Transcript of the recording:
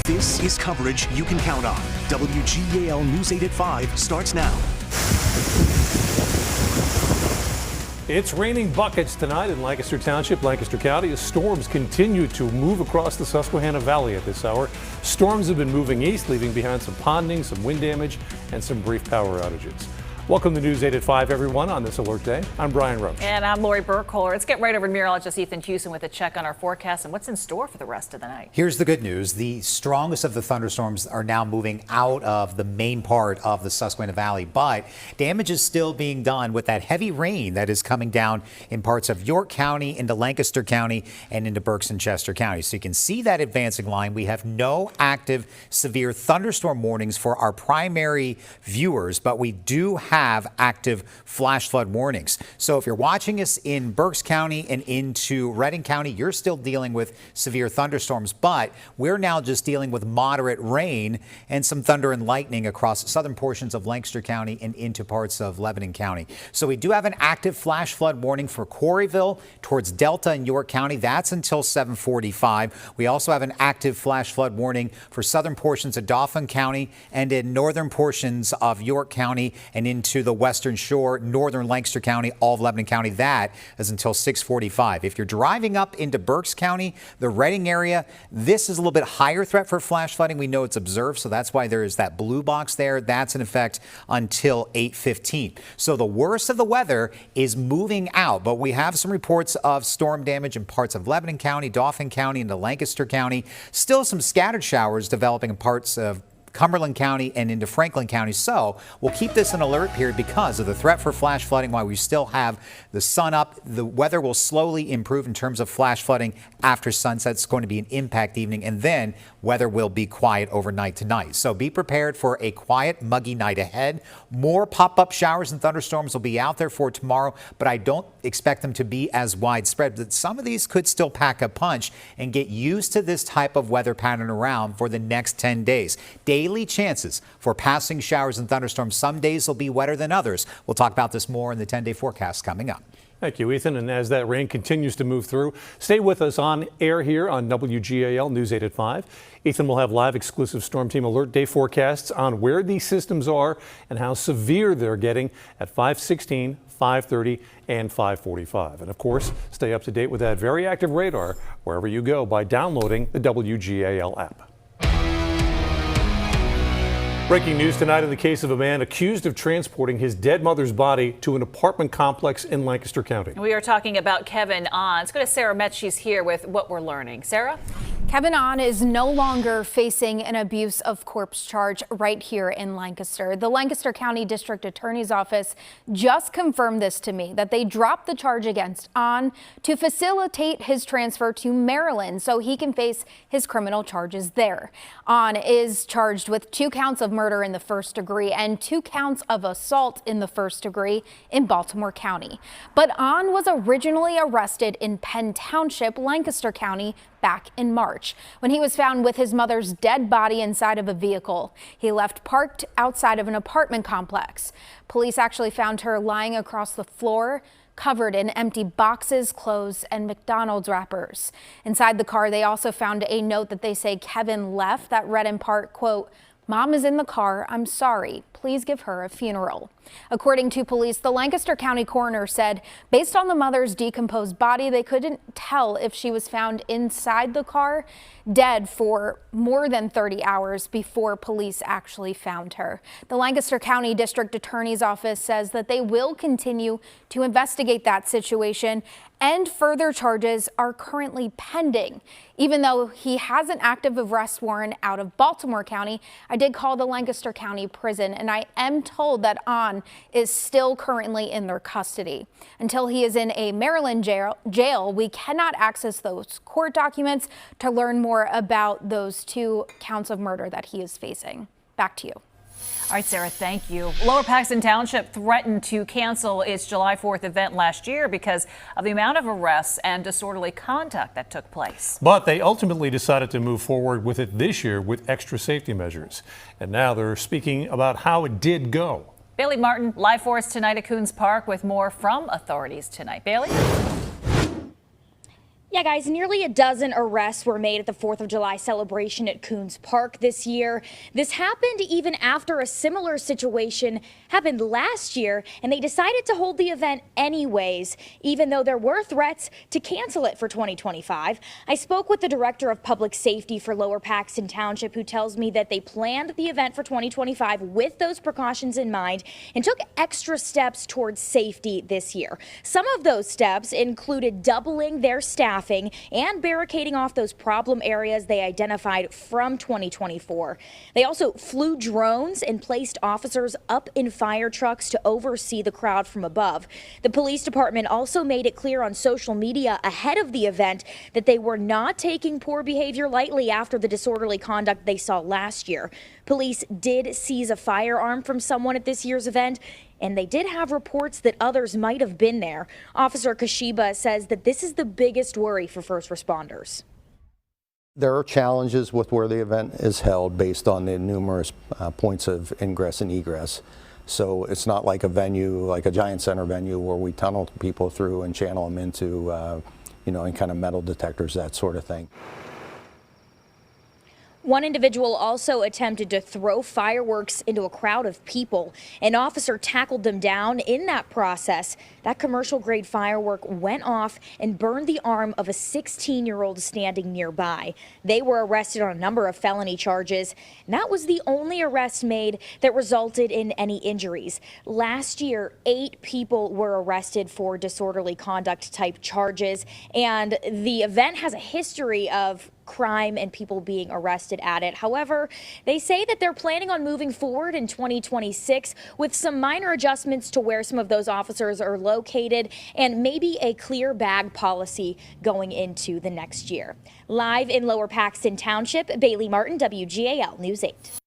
This is coverage you can count on. WGAL News 8 at 5 starts now. It's raining buckets tonight in Lancaster Township, Lancaster County, as storms continue to move across the Susquehanna Valley at this hour. Storms have been moving east, leaving behind some ponding, some wind damage, and some brief power outages. Welcome to News 8 at 5, everyone, on this alert day. I'm Brian Roach. And I'm Lori Burkholder. Let's get right over to meteorologist Ethan Houston with a check on our forecast and what's in store for the rest of the night. Here's the good news. The strongest of the thunderstorms are now moving out of the main part of the Susquehanna Valley, but damage is still being done with that heavy rain that is coming down in parts of York County, into Lancaster County, and into Berks and Chester County. So you can see that advancing line. We have no active severe thunderstorm warnings for our primary viewers, but we do have active flash flood warnings. So if you're watching us in Berks County and into Redding County, you're still dealing with severe thunderstorms, but we're now just dealing with moderate rain and some thunder and lightning across southern portions of Lancaster County and into parts of Lebanon County. So we do have an active flash flood warning for Corryville towards Delta and York County. That's until 7:45. We also have an active flash flood warning for southern portions of Dauphin County and in northern portions of York County and into the Western Shore, northern Lancaster County, all of Lebanon County. That is until 6:45. If you're driving up into Berks County, the Redding area, this is a little bit higher threat for flash flooding. We know it's observed, so that's why there is that blue box there. That's in effect until 8:15. So the worst of the weather is moving out, but we have some reports of storm damage in parts of Lebanon County, Dauphin County, into Lancaster County. Still some scattered showers developing in parts of Cumberland County and into Franklin County. So we'll keep this an alert period because of the threat for flash flooding. While we still have the sun up, the weather will slowly improve in terms of flash flooding after sunset. It's going to be an impact evening, and then weather will be quiet overnight tonight. So be prepared for a quiet, muggy night ahead. More pop-up showers and thunderstorms will be out there for tomorrow, but I don't expect them to be as widespread. But some of these could still pack a punch, and get used to this type of weather pattern around for the next 10 days. Daily chances for passing showers and thunderstorms. Some days will be wetter than others. We'll talk about this more in the 10-day forecast coming up. Thank you, Ethan. And as that rain continues to move through, stay with us on air here on WGAL News 8 at 5. Ethan will have live exclusive Storm Team Alert Day forecasts on where these systems are and how severe they're getting at 5:16, 5:30, and 5:45. And of course, stay up to date with that very active radar wherever you go by downloading the WGAL app. Breaking news tonight in the case of a man accused of transporting his dead mother's body to an apartment complex in Lancaster County. We are talking about Kevin Ahn. Let's go to Sarah Metz. She's here with what we're learning. Sarah? Kevin Ahn is no longer facing an abuse of corpse charge right here in Lancaster. The Lancaster County District Attorney's Office just confirmed this to me, that they dropped the charge against Ahn to facilitate his transfer to Maryland so he can face his criminal charges there. Ahn is charged with 2 counts of murder in the first degree and 2 counts of assault in the first degree in Baltimore County. But Ahn was originally arrested in Penn Township, Lancaster County, back in March when he was found with his mother's dead body inside of a vehicle he left parked outside of an apartment complex. Police actually found her lying across the floor, covered in empty boxes, clothes, and McDonald's wrappers. Inside the car, they also found a note that they say Kevin left that read in part, quote, "Mom is in the car. I'm sorry. Please give her a funeral." According to police, the Lancaster County coroner said based on the mother's decomposed body, they couldn't tell if she was found inside the car dead for more than 30 hours before police actually found her. The Lancaster County District Attorney's Office says that they will continue to investigate that situation, and further charges are currently pending. Even though he has an active arrest warrant out of Baltimore County, I did call the Lancaster County Prison, and I am told that Ahn is still currently in their custody. Until he is in a Maryland jail, we cannot access those court documents to learn more about those 2 counts of murder that he is facing. Back to you. All right, Sarah, thank you. Lower Paxton Township threatened to cancel its July 4th event last year because of the amount of arrests and disorderly conduct that took place. But they ultimately decided to move forward with it this year with extra safety measures. And now they're speaking about how it did go. Bailey Martin, live for us tonight at Coons Park with more from authorities tonight. Bailey? Yeah, guys, nearly a dozen arrests were made at the 4th of July celebration at Coons Park this year. This happened even after a similar situation happened last year, and they decided to hold the event anyways, even though there were threats to cancel it for 2025. I spoke with the director of public safety for Lower Paxton Township, who tells me that they planned the event for 2025 with those precautions in mind and took extra steps towards safety this year. Some of those steps included doubling their staffing and barricading off those problem areas they identified from 2024. They also flew drones and placed officers up in fire trucks to oversee the crowd from above. The police department also made it clear on social media ahead of the event that they were not taking poor behavior lightly after the disorderly conduct they saw last year. Police did seize a firearm from someone at this year's event, and they did have reports that others might have been there. Officer Kashiba says that this is the biggest worry for first responders. There are challenges with where the event is held based on the numerous points of ingress and egress. So it's not like a venue, like a Giant Center venue, where we tunnel people through and channel them into, any kind of metal detectors, that sort of thing. One individual also attempted to throw fireworks into a crowd of people. An officer tackled them down. In that process, that commercial-grade firework went off and burned the arm of a 16-year-old standing nearby. They were arrested on a number of felony charges, and that was the only arrest made that resulted in any injuries. Last year, 8 people were arrested for disorderly conduct type charges, and the event has a history of crime and people being arrested at it. However, they say that they're planning on moving forward in 2026 with some minor adjustments to where some of those officers are located and maybe a clear bag policy going into the next year. Live in Lower Paxton Township, Bailey Martin, WGAL News 8.